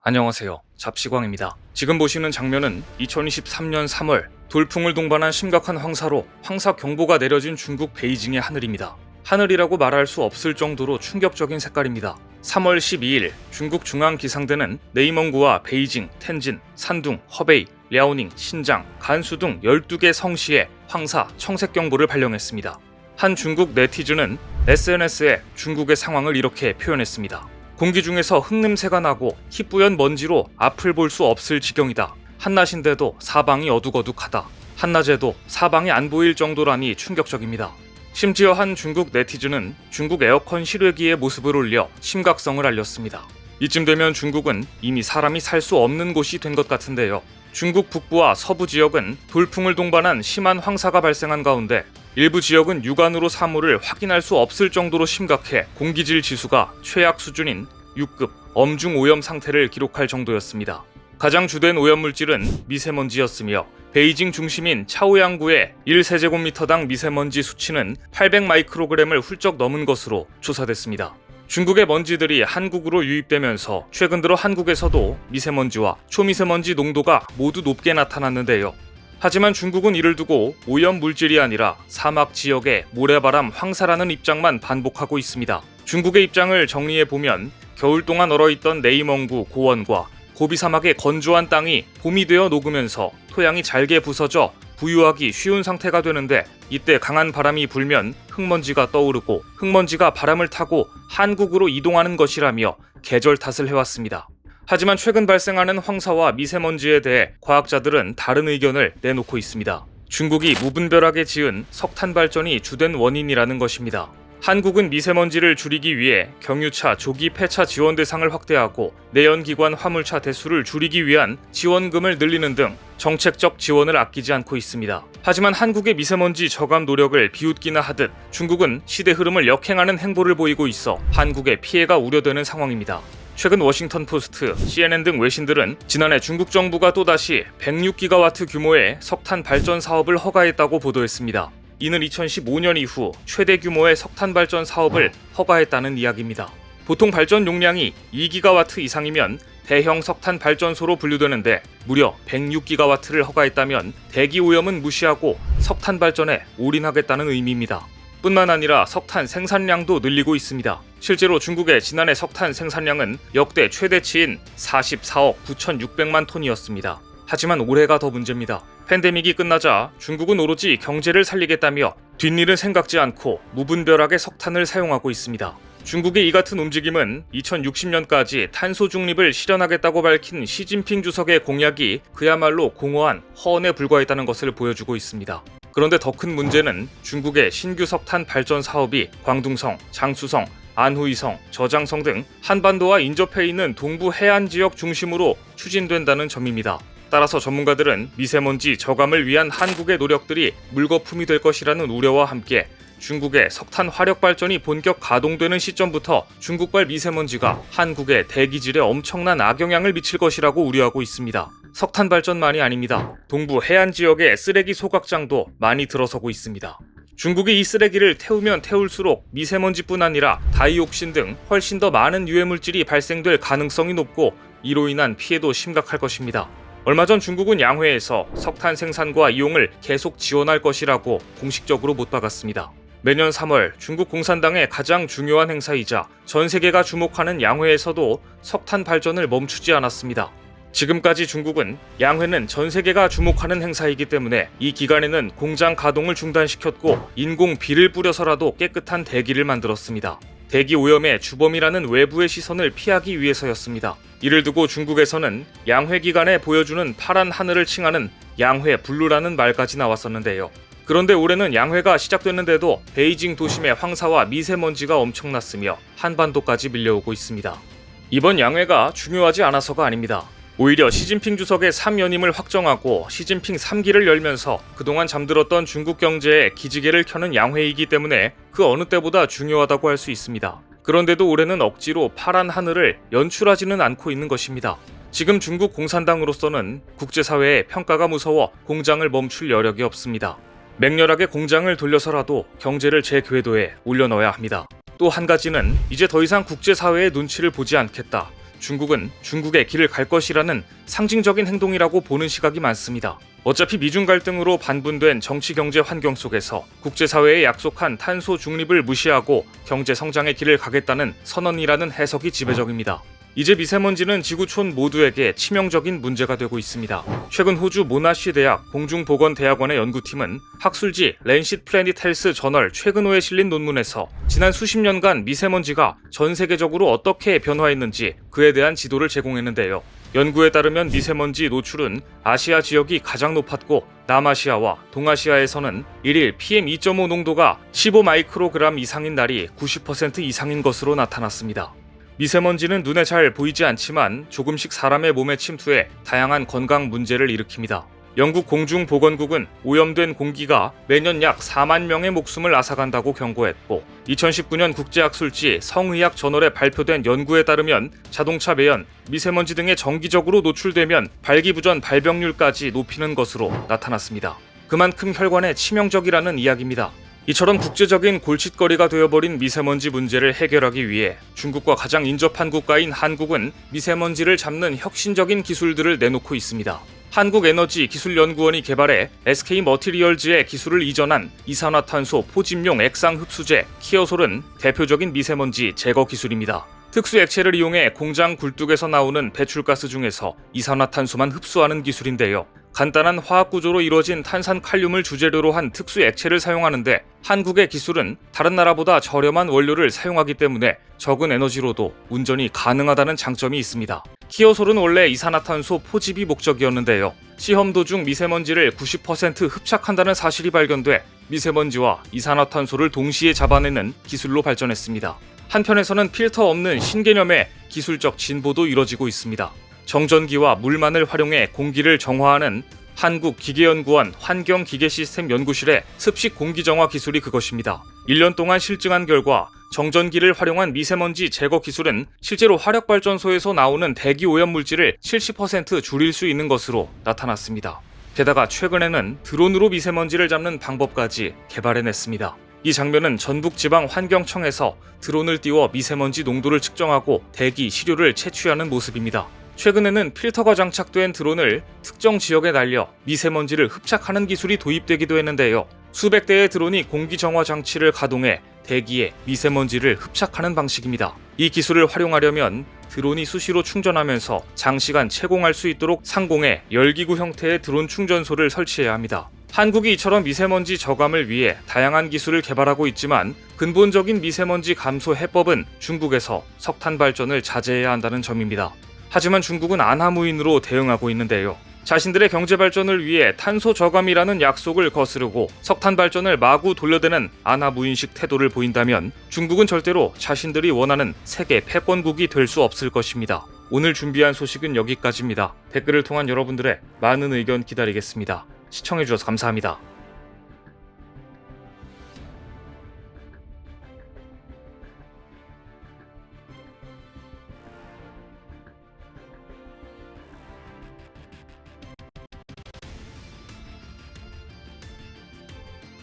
안녕하세요. 잡시광입니다. 지금 보시는 장면은 2023년 3월 돌풍을 동반한 심각한 황사로 황사 경보가 내려진 중국 베이징의 하늘입니다. 하늘이라고 말할 수 없을 정도로 충격적인 색깔입니다. 3월 12일 중국 중앙기상대는 네이멍구와 베이징, 텐진, 산둥, 허베이, 랴오닝, 신장, 간수 등 12개 성시에 황사 청색 경보를 발령했습니다. 한 중국 네티즌은 SNS에 중국의 상황을 이렇게 표현했습니다. 공기 중에서 흙냄새가 나고 희뿌연 먼지로 앞을 볼 수 없을 지경이다. 한낮인데도 사방이 어둑어둑하다. 한낮에도 사방이 안 보일 정도라니 충격적입니다. 심지어 한 중국 네티즌은 중국 에어컨 실외기의 모습을 올려 심각성을 알렸습니다. 이쯤 되면 중국은 이미 사람이 살 수 없는 곳이 된 것 같은데요. 중국 북부와 서부 지역은 돌풍을 동반한 심한 황사가 발생한 가운데 일부 지역은 육안으로 사물을 확인할 수 없을 정도로 심각해 공기질 지수가 최악 수준인 6급 엄중 오염 상태를 기록할 정도였습니다. 가장 주된 오염물질은 미세먼지였으며 베이징 중심인 차오양구의 1세제곱미터당 미세먼지 수치는 800마이크로그램을 훌쩍 넘은 것으로 조사됐습니다. 중국의 먼지들이 한국으로 유입되면서 최근 들어 한국에서도 미세먼지와 초미세먼지 농도가 모두 높게 나타났는데요. 하지만 중국은 이를 두고 오염 물질이 아니라 사막 지역의 모래바람 황사라는 입장만 반복하고 있습니다. 중국의 입장을 정리해보면 겨울 동안 얼어있던 네이멍구 고원과 고비 사막의 건조한 땅이 봄이 되어 녹으면서 토양이 잘게 부서져 부유하기 쉬운 상태가 되는데 이때 강한 바람이 불면 흙먼지가 떠오르고 흙먼지가 바람을 타고 한국으로 이동하는 것이라며 계절 탓을 해왔습니다. 하지만 최근 발생하는 황사와 미세먼지에 대해 과학자들은 다른 의견을 내놓고 있습니다. 중국이 무분별하게 지은 석탄 발전이 주된 원인이라는 것입니다. 한국은 미세먼지를 줄이기 위해 경유차 조기 폐차 지원 대상을 확대하고 내연기관 화물차 대수를 줄이기 위한 지원금을 늘리는 등 정책적 지원을 아끼지 않고 있습니다. 하지만 한국의 미세먼지 저감 노력을 비웃기나 하듯 중국은 시대 흐름을 역행하는 행보를 보이고 있어 한국의 피해가 우려되는 상황입니다. 최근 워싱턴 포스트, CNN 등 외신들은 지난해 중국 정부가 또다시 106기가와트 규모의 석탄 발전 사업을 허가했다고 보도했습니다. 이는 2015년 이후 최대 규모의 석탄 발전 사업을 허가했다는 이야기입니다. 보통 발전 용량이 2기가와트 이상이면 대형 석탄 발전소로 분류되는데 무려 106기가와트를 허가했다면 대기 오염은 무시하고 석탄 발전에 올인하겠다는 의미입니다. 뿐만 아니라 석탄 생산량도 늘리고 있습니다. 실제로 중국의 지난해 석탄 생산량은 역대 최대치인 44억 9,600만 톤이었습니다. 하지만 올해가 더 문제입니다. 팬데믹이 끝나자 중국은 오로지 경제를 살리겠다며 뒷일은 생각지 않고 무분별하게 석탄을 사용하고 있습니다. 중국의 이 같은 움직임은 2060년까지 탄소 중립을 실현하겠다고 밝힌 시진핑 주석의 공약이 그야말로 공허한 허언에 불과했다는 것을 보여주고 있습니다. 그런데 더 큰 문제는 중국의 신규 석탄 발전 사업이 광둥성, 장수성, 안후이성, 저장성 등 한반도와 인접해 있는 동부 해안 지역 중심으로 추진된다는 점입니다. 따라서 전문가들은 미세먼지 저감을 위한 한국의 노력들이 물거품이 될 것이라는 우려와 함께 중국의 석탄 화력 발전이 본격 가동되는 시점부터 중국발 미세먼지가 한국의 대기질에 엄청난 악영향을 미칠 것이라고 우려하고 있습니다. 석탄 발전만이 아닙니다. 동부 해안 지역의 쓰레기 소각장도 많이 들어서고 있습니다. 중국이 이 쓰레기를 태우면 태울수록 미세먼지뿐 아니라 다이옥신 등 훨씬 더 많은 유해물질이 발생될 가능성이 높고 이로 인한 피해도 심각할 것입니다. 얼마 전 중국은 양회에서 석탄 생산과 이용을 계속 지원할 것이라고 공식적으로 못 박았습니다. 매년 3월 중국 공산당의 가장 중요한 행사이자 전 세계가 주목하는 양회에서도 석탄 발전을 멈추지 않았습니다. 지금까지 중국은 양회는 전 세계가 주목하는 행사이기 때문에 이 기간에는 공장 가동을 중단시켰고 인공 비를 뿌려서라도 깨끗한 대기를 만들었습니다. 대기 오염의 주범이라는 외부의 시선을 피하기 위해서였습니다. 이를 두고 중국에서는 양회 기간에 보여주는 파란 하늘을 칭하는 양회 블루라는 말까지 나왔었는데요. 그런데 올해는 양회가 시작됐는데도 베이징 도심의 황사와 미세먼지가 엄청났으며 한반도까지 밀려오고 있습니다. 이번 양회가 중요하지 않아서가 아닙니다. 오히려 시진핑 주석의 3연임을 확정하고 시진핑 3기를 열면서 그동안 잠들었던 중국 경제에 기지개를 켜는 양회이기 때문에 그 어느 때보다 중요하다고 할 수 있습니다. 그런데도 올해는 억지로 파란 하늘을 연출하지는 않고 있는 것입니다. 지금 중국 공산당으로서는 국제사회의 평가가 무서워 공장을 멈출 여력이 없습니다. 맹렬하게 공장을 돌려서라도 경제를 제 궤도에 올려넣어야 합니다. 또 한 가지는 이제 더 이상 국제사회의 눈치를 보지 않겠다. 중국은 중국의 길을 갈 것이라는 상징적인 행동이라고 보는 시각이 많습니다. 어차피 미중 갈등으로 반분된 정치 경제 환경 속에서 국제사회에 약속한 탄소 중립을 무시하고 경제 성장의 길을 가겠다는 선언이라는 해석이 지배적입니다. 이제 미세먼지는 지구촌 모두에게 치명적인 문제가 되고 있습니다. 최근 호주 모나시 대학 공중보건대학원의 연구팀은 학술지 랜싯 플래닛 헬스 저널 최근호에 실린 논문에서 지난 수십 년간 미세먼지가 전 세계적으로 어떻게 변화했는지 그에 대한 지도를 제공했는데요. 연구에 따르면 미세먼지 노출은 아시아 지역이 가장 높았고 남아시아와 동아시아에서는 1일 PM2.5 농도가 15 마이크로그램 이상인 날이 90% 이상인 것으로 나타났습니다. 미세먼지는 눈에 잘 보이지 않지만 조금씩 사람의 몸에 침투해 다양한 건강 문제를 일으킵니다. 영국 공중보건국은 오염된 공기가 매년 약 4만 명의 목숨을 앗아간다고 경고했고 2019년 국제학술지 성의학 저널에 발표된 연구에 따르면 자동차 매연, 미세먼지 등에 정기적으로 노출되면 발기부전 발병률까지 높이는 것으로 나타났습니다. 그만큼 혈관에 치명적이라는 이야기입니다. 이처럼 국제적인 골칫거리가 되어버린 미세먼지 문제를 해결하기 위해 중국과 가장 인접한 국가인 한국은 미세먼지를 잡는 혁신적인 기술들을 내놓고 있습니다. 한국에너지기술연구원이 개발해 SK머티리얼즈의 기술을 이전한 이산화탄소 포집용 액상 흡수제 키어솔은 대표적인 미세먼지 제거 기술입니다. 특수 액체를 이용해 공장 굴뚝에서 나오는 배출가스 중에서 이산화탄소만 흡수하는 기술인데요. 간단한 화학 구조로 이루어진 탄산칼륨을 주재료로 한 특수 액체를 사용하는데 한국의 기술은 다른 나라보다 저렴한 원료를 사용하기 때문에 적은 에너지로도 운전이 가능하다는 장점이 있습니다. 키어솔은 원래 이산화탄소 포집이 목적이었는데요. 시험 도중 미세먼지를 90% 흡착한다는 사실이 발견돼 미세먼지와 이산화탄소를 동시에 잡아내는 기술로 발전했습니다. 한편에서는 필터 없는 신개념의 기술적 진보도 이뤄지고 있습니다. 정전기와 물만을 활용해 공기를 정화하는 한국기계연구원 환경기계시스템연구실의 습식 공기정화 기술이 그것입니다. 1년 동안 실증한 결과 정전기를 활용한 미세먼지 제거 기술은 실제로 화력발전소에서 나오는 대기 오염 물질을 70% 줄일 수 있는 것으로 나타났습니다. 게다가 최근에는 드론으로 미세먼지를 잡는 방법까지 개발해냈습니다. 이 장면은 전북지방환경청에서 드론을 띄워 미세먼지 농도를 측정하고 대기 시료를 채취하는 모습입니다. 최근에는 필터가 장착된 드론을 특정 지역에 날려 미세먼지를 흡착하는 기술이 도입되기도 했는데요. 수백 대의 드론이 공기정화 장치를 가동해 대기에 미세먼지를 흡착하는 방식입니다. 이 기술을 활용하려면 드론이 수시로 충전하면서 장시간 채공할 수 있도록 상공에 열기구 형태의 드론 충전소를 설치해야 합니다. 한국이 이처럼 미세먼지 저감을 위해 다양한 기술을 개발하고 있지만 근본적인 미세먼지 감소 해법은 중국에서 석탄 발전을 자제해야 한다는 점입니다. 하지만 중국은 안하무인으로 대응하고 있는데요. 자신들의 경제 발전을 위해 탄소 저감이라는 약속을 거스르고 석탄 발전을 마구 돌려대는 안하무인식 태도를 보인다면 중국은 절대로 자신들이 원하는 세계 패권국이 될 수 없을 것입니다. 오늘 준비한 소식은 여기까지입니다. 댓글을 통한 여러분들의 많은 의견 기다리겠습니다. 시청해주셔서 감사합니다.